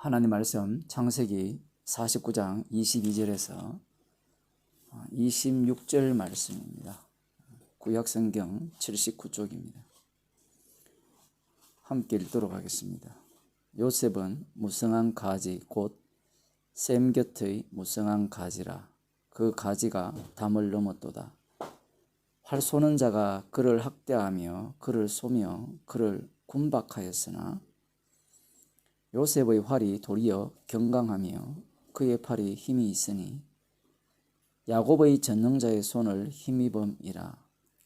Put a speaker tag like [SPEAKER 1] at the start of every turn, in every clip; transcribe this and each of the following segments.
[SPEAKER 1] 하나님 말씀 창세기 49장 22절에서 26절 말씀입니다. 구약성경 79쪽입니다. 함께 읽도록 하겠습니다. 요셉은 무성한 가지 곧 셈 곁의 무성한 가지라. 그 가지가 담을 넘었도다. 활 쏘는 자가 그를 학대하며 그를 쏘며 그를 군박하였으나 요셉의 활이 도리어 경강하며 그의 팔이 힘이 있으니 야곱의 전능자의 손을 힘입음이라.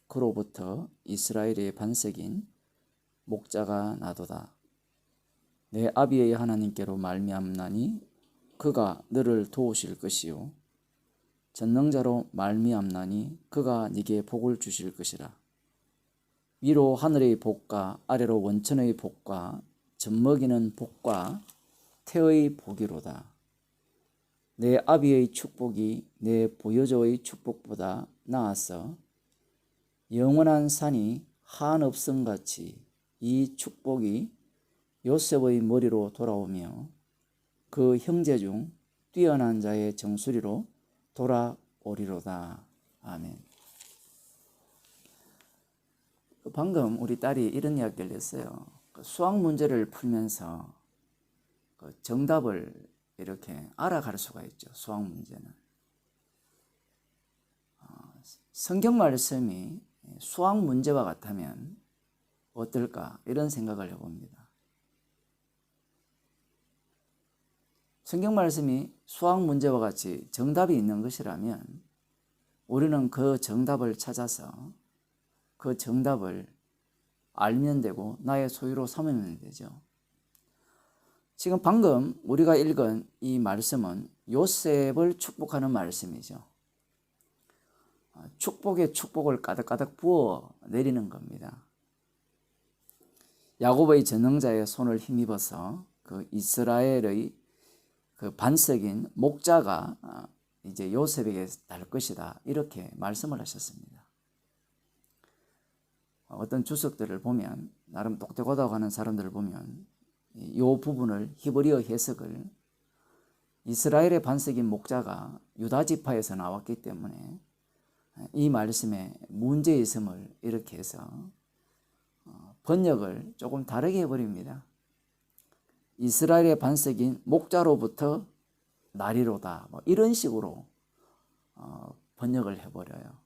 [SPEAKER 1] 그로부터 이스라엘의 반석인 목자가 나도다. 내 아비의 하나님께로 말미암나니 그가 너를 도우실 것이요 전능자로 말미암나니 그가 네게 복을 주실 것이라. 위로 하늘의 복과 아래로 원천의 복과 젖먹이는 복과 태의 복이로다. 내 아비의 축복이 내 보여조의 축복보다 나아서 영원한 산이 한없음같이 이 축복이 요셉의 머리로 돌아오며 그 형제 중 뛰어난 자의 정수리로 돌아오리로다. 아멘. 방금 우리 딸이 이런 이야기를 했어요. 수학 문제를 풀면서 정답을 이렇게 알아갈 수가 있죠. 수학 문제는. 성경 말씀이 수학 문제와 같다면 어떨까? 이런 생각을 해봅니다. 성경 말씀이 수학 문제와 같이 정답이 있는 것이라면 우리는 그 정답을 찾아서 그 정답을 알면 되고 나의 소유로 삼으면 되죠. 지금 방금 우리가 읽은 이 말씀은 요셉을 축복하는 말씀이죠. 축복에 축복을 가득가득 부어 내리는 겁니다. 야곱의 전능자의 손을 힘입어서 그 이스라엘의 그 반석인 목자가 이제 요셉에게 날 것이다. 이렇게 말씀을 하셨습니다. 어떤 주석들을 보면 나름 똑똑하다고 하는 사람들을 보면 이 부분을 히브리어 해석을 이스라엘의 반석인 목자가 유다 지파에서 나왔기 때문에 이 말씀에 문제 있음을 이렇게 해서 번역을 조금 다르게 해버립니다. 이스라엘의 반석인 목자로부터 나리로다, 뭐 이런 식으로 번역을 해버려요.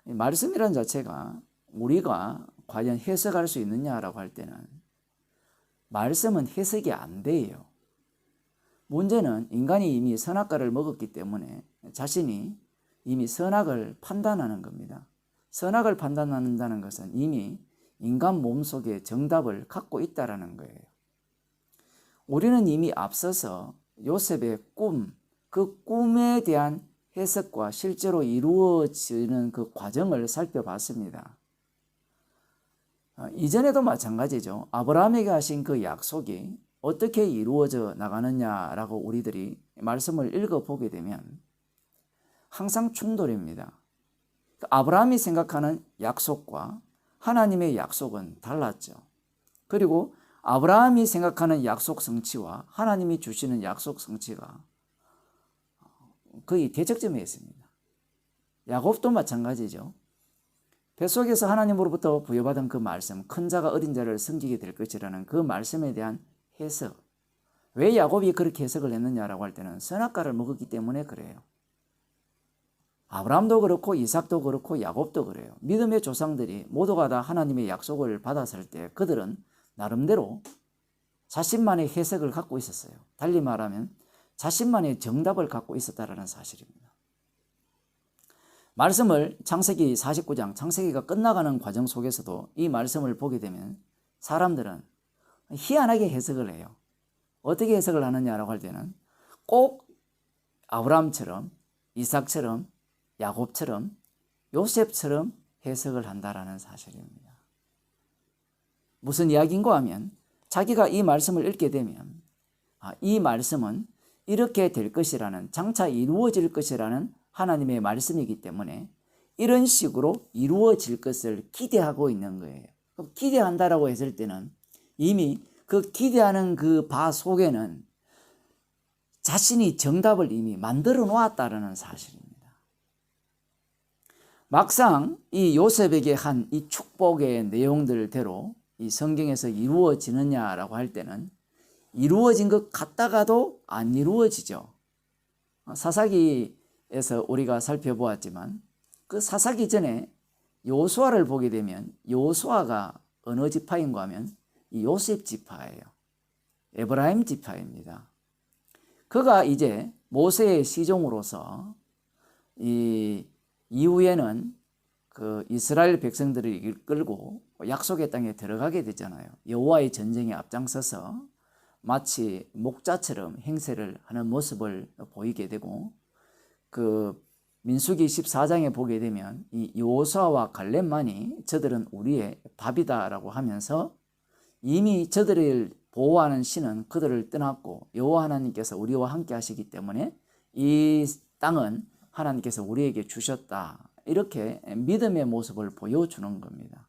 [SPEAKER 1] 말씀이라는 자체가 우리가 과연 해석할 수 있느냐라고 할 때는 말씀은 해석이 안 돼요. 문제는 인간이 이미 선악과를 먹었기 때문에 자신이 이미 선악을 판단하는 겁니다. 선악을 판단한다는 것은 이미 인간 몸속에 정답을 갖고 있다는 거예요. 우리는 이미 앞서서 요셉의 꿈, 그 꿈에 대한 해석과 실제로 이루어지는 그 과정을 살펴봤습니다. 이전에도 마찬가지죠. 아브라함에게 하신 그 약속이 어떻게 이루어져 나가느냐라고 우리들이 말씀을 읽어보게 되면 항상 충돌입니다. 아브라함이 생각하는 약속과 하나님의 약속은 달랐죠. 그리고 아브라함이 생각하는 약속 성취와 하나님이 주시는 약속 성취가 거의 대척점에 있습니다. 야곱도 마찬가지죠. 뱃속에서 하나님으로부터 부여받은 그 말씀, 큰 자가 어린 자를 섬기게 될 것이라는 그 말씀에 대한 해석. 왜 야곱이 그렇게 해석을 했느냐라고 할 때는 선악과를 먹었기 때문에 그래요. 아브라함도 그렇고 이삭도 그렇고 야곱도 그래요. 믿음의 조상들이 모두가 다 하나님의 약속을 받았을 때 그들은 나름대로 자신만의 해석을 갖고 있었어요. 달리 말하면 자신만의 정답을 갖고 있었다는 사실입니다. 말씀을 창세기 49장, 창세기가 끝나가는 과정 속에서도 이 말씀을 보게 되면 사람들은 희한하게 해석을 해요. 어떻게 해석을 하느냐라고 할 때는 꼭 아브라함처럼, 이삭처럼, 야곱처럼, 요셉처럼 해석을 한다라는 사실입니다. 무슨 이야기인가 하면 자기가 이 말씀을 읽게 되면 이 말씀은 이렇게 될 것이라는, 장차 이루어질 것이라는 하나님의 말씀이기 때문에 이런 식으로 이루어질 것을 기대하고 있는 거예요. 기대한다라고 했을 때는 이미 그 기대하는 그 바 속에는 자신이 정답을 이미 만들어 놓았다는 사실입니다. 막상 이 요셉에게 한 이 축복의 내용들대로 이 성경에서 이루어지느냐라고 할 때는 이루어진 것 같다가도 안 이루어지죠. 사사기에서 우리가 살펴보았지만 그 사사기 전에 요수아를 보게 되면 요수아가 어느 지파인가 하면 이 요셉 지파예요. 에브라임 지파입니다. 그가 이제 모세의 시종으로서 이 이후에는 그 이스라엘 백성들을 이끌고 약속의 땅에 들어가게 되잖아요. 여호와의 전쟁에 앞장서서 마치 목자처럼 행세를 하는 모습을 보이게 되고, 그 민수기 14장에 보게 되면 이 여호수아와 갈렙만이 저들은 우리의 밥이다라고 하면서 이미 저들을 보호하는 신은 그들을 떠났고 여호와 하나님께서 우리와 함께 하시기 때문에 이 땅은 하나님께서 우리에게 주셨다, 이렇게 믿음의 모습을 보여주는 겁니다.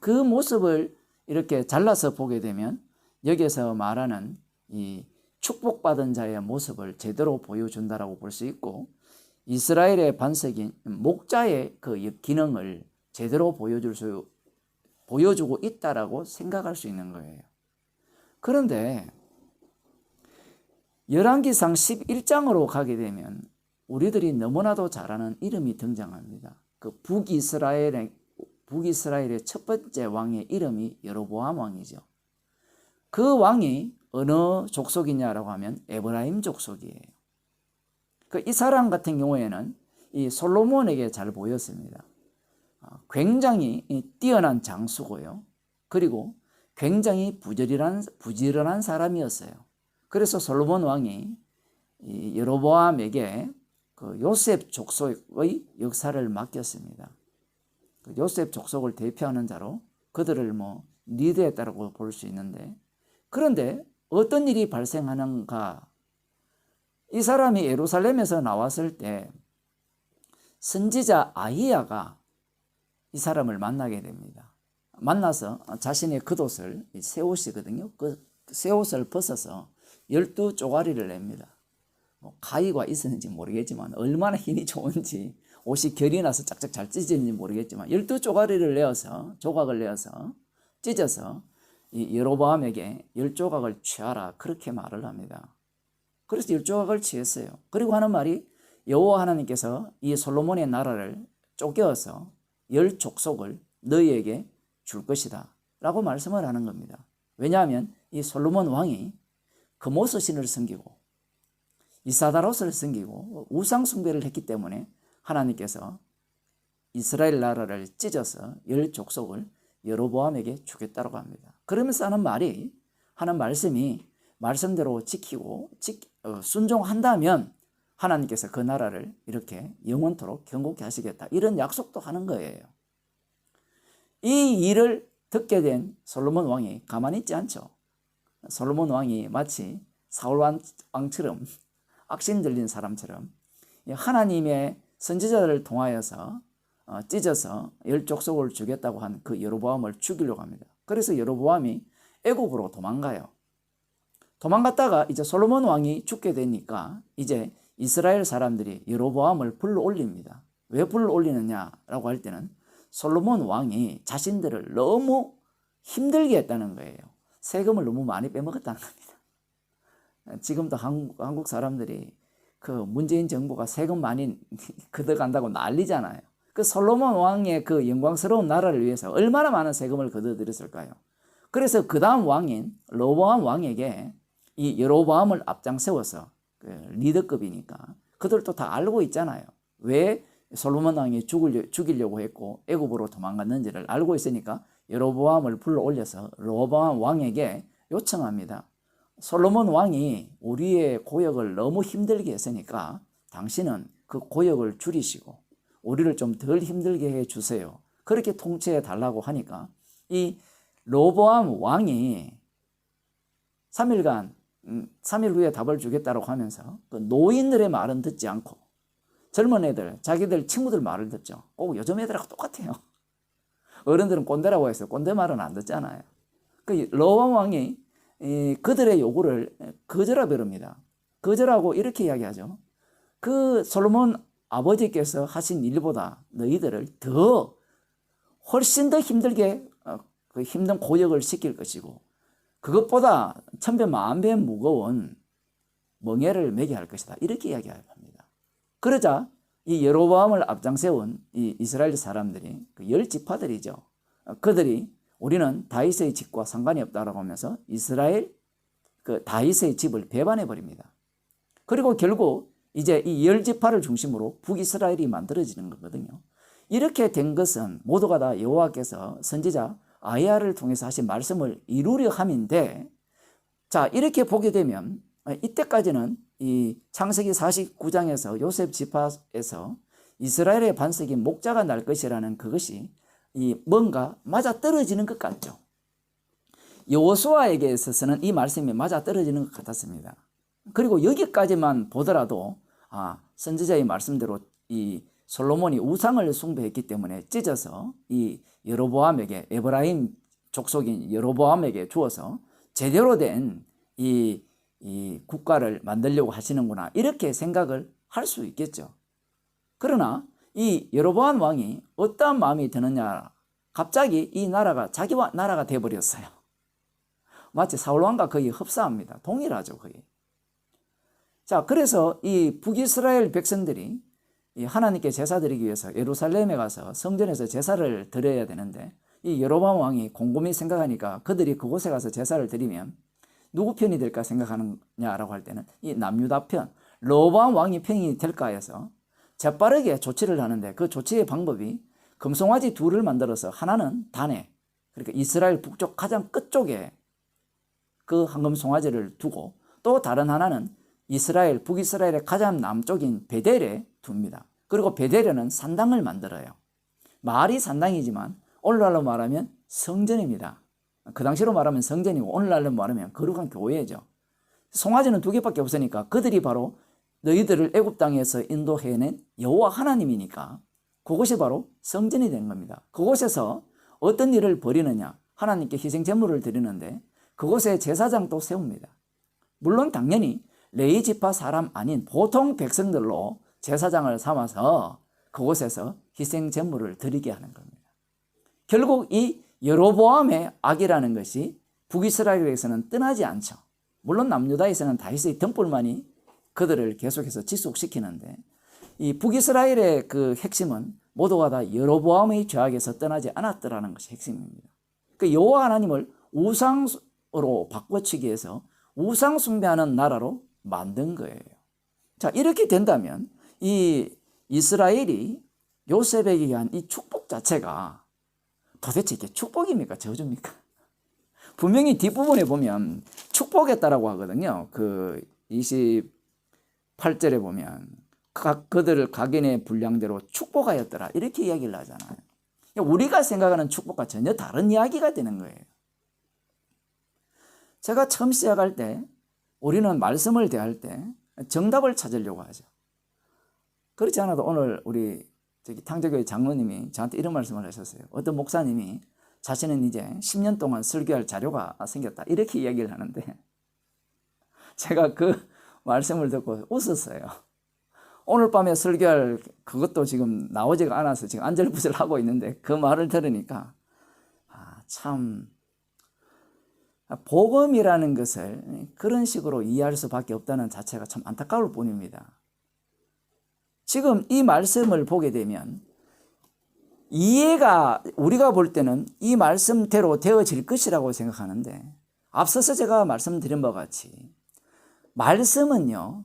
[SPEAKER 1] 그 모습을 이렇게 잘라서 보게 되면 여기에서 말하는 이 축복받은 자의 모습을 제대로 보여준다라고 볼 수 있고, 이스라엘의 반석인 목자의 그 기능을 제대로 보여주고 있다라고 생각할 수 있는 거예요. 그런데 열왕기상 11장으로 가게 되면 우리들이 너무나도 잘 아는 이름이 등장합니다. 그 북이스라엘의 첫 번째 왕의 이름이 여로보암 왕이죠. 그 왕이 어느 족속이냐라고 하면 에브라임 족속이에요. 이 사람 같은 경우에는 이 솔로몬에게 잘 보였습니다. 굉장히 뛰어난 장수고요. 그리고 굉장히 부지런한 사람이었어요. 그래서 솔로몬 왕이 이 여로보암에게 그 요셉 족속의 역사를 맡겼습니다. 그 요셉 족속을 대표하는 자로 그들을 리드했다고 볼 수 있는데, 그런데 어떤 일이 발생하는가? 이 사람이 예루살렘에서 나왔을 때 선지자 아히야가 이 사람을 만나게 됩니다. 만나서 자신의 겉옷을, 새 옷이거든요. 그 새 옷을 벗어서 12쪼가리를 냅니다. 가위가 있었는지 모르겠지만 얼마나 힘이 좋은지 옷이 결이 나서 짝짝 잘 찢어지는지 모르겠지만 12쪼가리를 내어서, 조각을 내어서 찢어서 이 여로보암에게 10조각을 취하라, 그렇게 말을 합니다. 그래서 10조각을 취했어요. 그리고 하는 말이 여호와 하나님께서 이 솔로몬의 나라를 쪼개어서 10족속을 너희에게 줄 것이다 라고 말씀을 하는 겁니다. 왜냐하면 이 솔로몬 왕이 금오스 신을 섬기고 이사다롯을 섬기고 우상 숭배를 했기 때문에 하나님께서 이스라엘 나라를 찢어서 10족속을 여로보암에게 주겠다고 합니다. 그러면서 하는 말씀이 말씀대로 지키고 순종한다면 하나님께서 그 나라를 이렇게 영원토록 견고케 하시겠다, 이런 약속도 하는 거예요. 이 일을 듣게 된 솔로몬 왕이 가만히 있지 않죠. 솔로몬 왕이 마치 사울 왕처럼 악신 들린 사람처럼 하나님의 선지자들을 통하여서 찢어서 10족속을 주겠다고 한 그 여로보암을 죽이려고 합니다. 그래서 여로보암이 애국으로 도망가요. 도망갔다가 이제 솔로몬 왕이 죽게 되니까 이제 이스라엘 사람들이 여로보암을 불러올립니다. 왜 불러올리느냐라고 할 때는 솔로몬 왕이 자신들을 너무 힘들게 했다는 거예요. 세금을 너무 많이 빼먹었다는 겁니다. 지금도 한국 사람들이 그 문재인 정부가 세금 많이 걷어간다고 난리잖아요. 그 솔로몬 왕의 그 영광스러운 나라를 위해서 얼마나 많은 세금을 걷어들였을까요? 그래서 그 다음 왕인 로보암 왕에게 이 여로보암을 앞장세워서 그 리더급이니까 그들도 다 알고 있잖아요. 왜 솔로몬 왕이 죽이려고 했고 애굽으로 도망갔는지를 알고 있으니까 여로보암을 불러올려서 로보암 왕에게 요청합니다. 솔로몬 왕이 우리의 고역을 너무 힘들게 했으니까 당신은 그 고역을 줄이시고 우리를 좀 덜 힘들게 해주세요. 그렇게 통치해 달라고 하니까 이 로보암 왕이 3일 후에 답을 주겠다고 하면서 그 노인들의 말은 듣지 않고 젊은 애들, 자기들 친구들 말을 듣죠. 요즘 애들하고 똑같아요. 어른들은 꼰대라고 해서 꼰대 말은 안 듣잖아요. 그 로보암 왕이 그들의 요구를 거절해 버립니다. 거절하고 이렇게 이야기하죠. 그 솔로몬 아버지께서 하신 일보다 너희들을 훨씬 더 힘들게 그 힘든 고역을 시킬 것이고 그것보다 천배 만배 무거운 멍에를 매게 할 것이다. 이렇게 이야기합니다. 그러자 이 여로보암을 앞장세운 이 이스라엘 사람들이 그 10지파들이죠. 그들이 우리는 다윗의 집과 상관이 없다라고 하면서 이스라엘 그 다윗의 집을 배반해 버립니다. 그리고 결국 이제 이 10지파를 중심으로 북이스라엘이 만들어지는 거거든요. 이렇게 된 것은 모두가 다 여호와께서 선지자 아이야를 통해서 하신 말씀을 이루려 함인데, 자, 이렇게 보게 되면 이때까지는 이 창세기 49장에서 요셉 지파에서 이스라엘의 반석이 목자가 날 것이라는 그것이 이 뭔가 맞아 떨어지는 것 같죠. 여호수아에게 있어서는 이 말씀이 맞아 떨어지는 것 같았습니다. 그리고 여기까지만 보더라도 선지자의 말씀대로 이 솔로몬이 우상을 숭배했기 때문에 찢어서 이 여로보암에게, 에브라임 족속인 여로보암에게 주어서 제대로 된 이 국가를 만들려고 하시는구나, 이렇게 생각을 할 수 있겠죠. 그러나 이 여로보암 왕이 어떠한 마음이 드느냐, 갑자기 이 나라가 자기와 나라가 되어버렸어요. 마치 사울 왕과 거의 흡사합니다. 동일하죠, 거의. 자, 그래서 이 북이스라엘 백성들이 이 하나님께 제사 드리기 위해서 예루살렘에 가서 성전에서 제사를 드려야 되는데, 이 여로보암 왕이 곰곰이 생각하니까 그들이 그곳에 가서 제사를 드리면 누구 편이 될까 생각하느냐라고 할 때는 이 남유다 편, 르호보암 왕이 편이 될까 해서 재빠르게 조치를 하는데, 그 조치의 방법이 금송아지 둘을 만들어서 하나는 단에, 그러니까 이스라엘 북쪽 가장 끝쪽에 그 황금 송아지를 두고, 또 다른 하나는 이스라엘, 북이스라엘의 가장 남쪽인 베델에 둡니다. 그리고 베델에는 산당을 만들어요. 말이 산당이지만 오늘날로 말하면 성전입니다. 그 당시로 말하면 성전이고 오늘날로 말하면 거룩한 교회죠. 송아지는 2개밖에 없으니까 그들이 바로 너희들을 애굽 땅에서 인도해낸 여호와 하나님이니까 그것이 바로 성전이 된 겁니다. 그곳에서 어떤 일을 벌이느냐, 하나님께 희생 제물을 드리는데 그곳에 제사장도 세웁니다. 물론 당연히 레위 지파 사람 아닌 보통 백성들로 제사장을 삼아서 그곳에서 희생 제물을 드리게 하는 겁니다. 결국 이 여로보암의 악이라는 것이 북이스라엘에서는 떠나지 않죠. 물론 남유다에서는 다윗의 등불만이 그들을 계속해서 지속시키는데, 이 북이스라엘의 그 핵심은 모두가 다 여로보암의 죄악에서 떠나지 않았더라는 것이 핵심입니다. 그 여호와 하나님을 우상으로 바꿔치기 위해서 우상 숭배하는 나라로 만든 거예요. 자, 이렇게 된다면 이 이스라엘이 요셉에게 한 이 축복 자체가 도대체 이게 축복입니까? 저주입니까? 분명히 뒷부분에 보면 축복했다라고 하거든요. 그 28절에 보면 그들을 각인의 분량대로 축복하였더라, 이렇게 이야기를 하잖아요. 우리가 생각하는 축복과 전혀 다른 이야기가 되는 거예요. 제가 처음 시작할 때 우리는 말씀을 대할 때 정답을 찾으려고 하죠. 그렇지 않아도 오늘 우리 탕자교회 장로님이 저한테 이런 말씀을 하셨어요. 어떤 목사님이 자신은 이제 10년 동안 설교할 자료가 생겼다, 이렇게 이야기를 하는데 제가 그 말씀을 듣고 웃었어요. 오늘 밤에 설교할 그것도 지금 나오지가 않아서 지금 안절부절하고 있는데, 그 말을 들으니까 참 복음이라는 것을 그런 식으로 이해할 수밖에 없다는 자체가 참 안타까울 뿐입니다. 지금 이 말씀을 보게 되면 이해가 우리가 볼 때는 이 말씀대로 되어질 것이라고 생각하는데, 앞서서 제가 말씀드린 바와 같이 말씀은요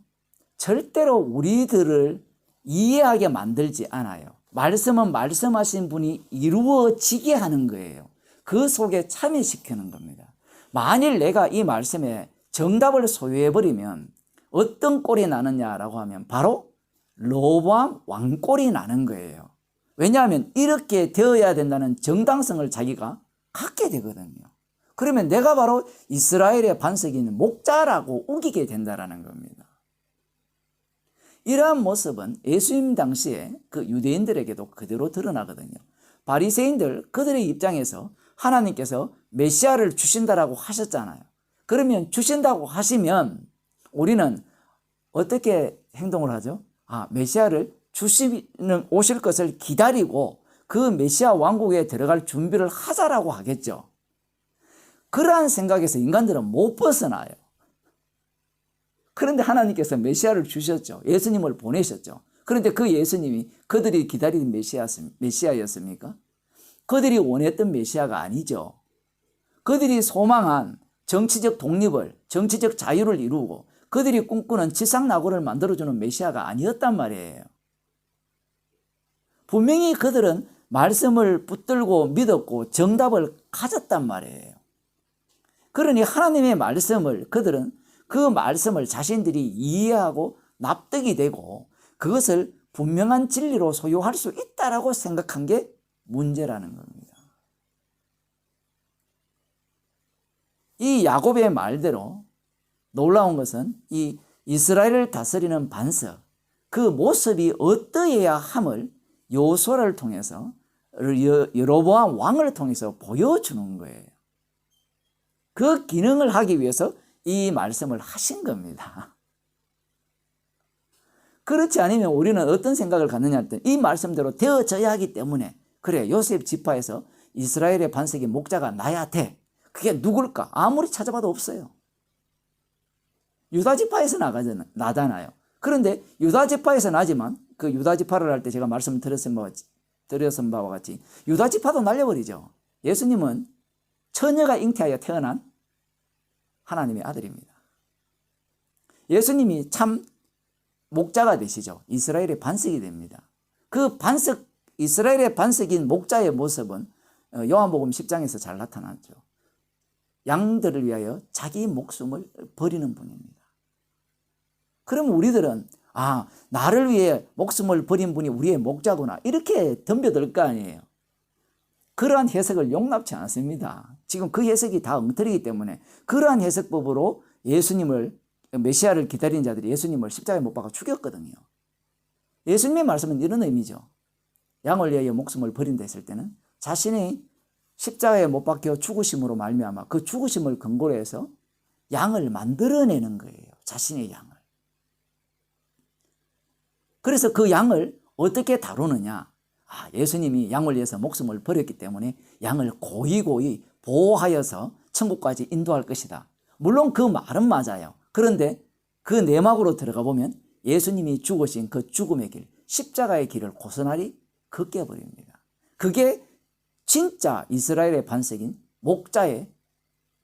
[SPEAKER 1] 절대로 우리들을 이해하게 만들지 않아요. 말씀은 말씀하신 분이 이루어지게 하는 거예요. 그 속에 참여시키는 겁니다. 만일 내가 이 말씀에 정답을 소유해버리면 어떤 꼴이 나느냐라고 하면 바로 르호보암 왕꼴이 나는 거예요. 왜냐하면 이렇게 되어야 된다는 정당성을 자기가 갖게 되거든요. 그러면 내가 바로 이스라엘의 반석인 목자라고 우기게 된다는 겁니다. 이러한 모습은 예수님 당시에 그 유대인들에게도 그대로 드러나거든요. 바리새인들, 그들의 입장에서 하나님께서 메시아를 주신다라고 하셨잖아요. 그러면 주신다고 하시면 우리는 어떻게 행동을 하죠? 메시아를 주시는 오실 것을 기다리고 그 메시아 왕국에 들어갈 준비를 하자라고 하겠죠. 그러한 생각에서 인간들은 못 벗어나요. 그런데 하나님께서 메시아를 주셨죠. 예수님을 보내셨죠. 그런데 그 예수님이 그들이 기다리는 메시아였습니까? 그들이 원했던 메시아가 아니죠. 그들이 소망한 정치적 독립을, 정치적 자유를 이루고 그들이 꿈꾸는 지상낙원을 만들어주는 메시아가 아니었단 말이에요. 분명히 그들은 말씀을 붙들고 믿었고 정답을 가졌단 말이에요. 그러니 하나님의 말씀을 그들은 그 말씀을 자신들이 이해하고 납득이 되고 그것을 분명한 진리로 소유할 수 있다라고 생각한 게 문제라는 겁니다. 이 야곱의 말대로 놀라운 것은 이 이스라엘을 다스리는 반석, 그 모습이 어떠해야 함을 여호수아를 통해서 여로보암 왕을 통해서 보여주는 거예요. 그 기능을 하기 위해서 이 말씀을 하신 겁니다. 그렇지 않으면 우리는 어떤 생각을 갖느냐 할 때 이 말씀대로 되어져야 하기 때문에 그래 요셉 지파에서 이스라엘의 반석이 목자가 나야 돼. 그게 누굴까? 아무리 찾아봐도 없어요. 유다 지파에서 나잖아요. 그런데 유다 지파에서 나지만 그 유다 지파를 할 때 제가 말씀 드렸던 바와 같이 유다 지파도 날려버리죠. 예수님은 처녀가 잉태하여 태어난 하나님의 아들입니다. 예수님이 참 목자가 되시죠. 이스라엘의 반석이 됩니다. 그 반석, 이스라엘의 반석인 목자의 모습은 요한복음 10장에서 잘 나타났죠. 양들을 위하여 자기 목숨을 버리는 분입니다. 그럼 우리들은 나를 위해 목숨을 버린 분이 우리의 목자구나 이렇게 덤벼들 거 아니에요. 그러한 해석을 용납치 않습니다. 지금 그 해석이 다 엉터리이기 때문에 그러한 해석법으로 예수님을 메시아를 기다리는 자들이 예수님을 십자가에 못 박아 죽였거든요. 예수님의 말씀은 이런 의미죠. 양을 위하여 목숨을 버린다 했을 때는 자신이 십자가에 못 박혀 죽으심으로 말미암아 그 죽으심을 근거로 해서 양을 만들어내는 거예요. 자신의 양을. 그래서 그 양을 어떻게 다루느냐. 예수님이 양을 위해서 목숨을 버렸기 때문에 양을 고이 보호하여서 천국까지 인도할 것이다. 물론 그 말은 맞아요. 그런데 그 내막으로 들어가 보면 예수님이 죽으신 그 죽음의 길, 십자가의 길을 고스란히 걷게 버립니다. 그게 진짜 이스라엘의 반석인 목자의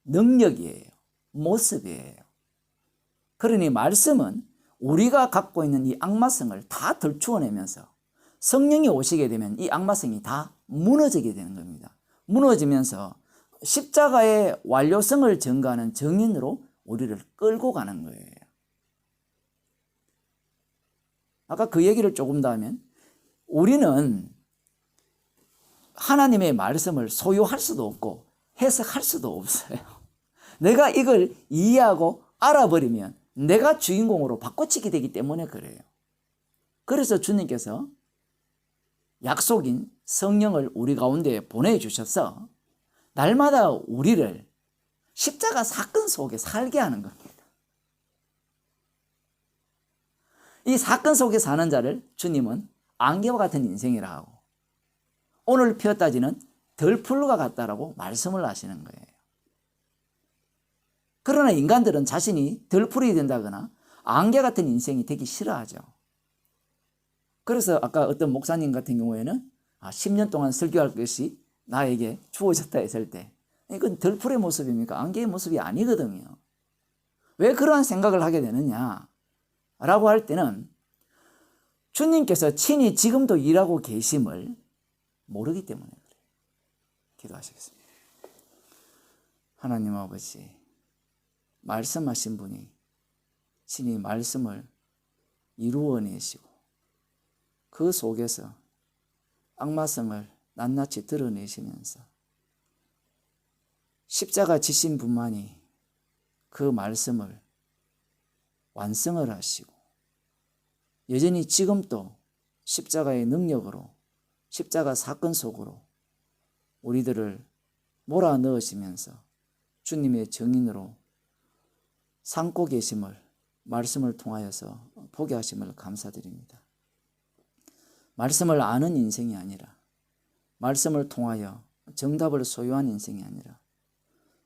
[SPEAKER 1] 능력이에요. 모습이에요. 그러니 말씀은 우리가 갖고 있는 이 악마성을 다 덜추어내면서 성령이 오시게 되면 이 악마성이 다 무너지게 되는 겁니다. 무너지면서 십자가의 완료성을 증거하는 정인으로 우리를 끌고 가는 거예요. 아까 그 얘기를 조금 더 하면 우리는 하나님의 말씀을 소유할 수도 없고 해석할 수도 없어요. 내가 이걸 이해하고 알아버리면 내가 주인공으로 바꿔치기 되기 때문에 그래요. 그래서 주님께서 약속인 성령을 우리 가운데 보내주셔서 날마다 우리를 십자가 사건 속에 살게 하는 겁니다. 이 사건 속에 사는 자를 주님은 안개와 같은 인생이라 하고 오늘 피었다지는 덜풀과 같다라고 말씀을 하시는 거예요. 그러나 인간들은 자신이 덜풀이 된다거나 안개 같은 인생이 되기 싫어하죠. 그래서 아까 어떤 목사님 같은 경우에는 10년 동안 설교할 것이 나에게 주어졌다 했을 때 이건 덜풀의 모습입니까? 안개의 모습이 아니거든요. 왜 그러한 생각을 하게 되느냐 라고 할 때는 주님께서 친히 지금도 일하고 계심을 모르기 때문에 그래요. 기도하시겠습니다. 하나님 아버지, 말씀하신 분이 친히 말씀을 이루어내시고 그 속에서 악마성을 낱낱이 드러내시면서 십자가 지신 분만이 그 말씀을 완성을 하시고 여전히 지금도 십자가의 능력으로 십자가 사건 속으로 우리들을 몰아넣으시면서 주님의 정인으로 삼고 계심을 말씀을 통하여서 보게 하심을 감사드립니다. 말씀을 아는 인생이 아니라 말씀을 통하여 정답을 소유한 인생이 아니라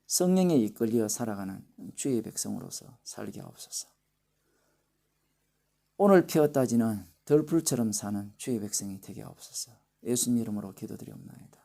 [SPEAKER 1] 성령에 이끌려 살아가는 주의 백성으로서 살게 하옵소서. 오늘 피었다지는 들풀처럼 사는 주의 백성이 되게 하옵소서. 예수님 이름으로 기도드리옵나이다.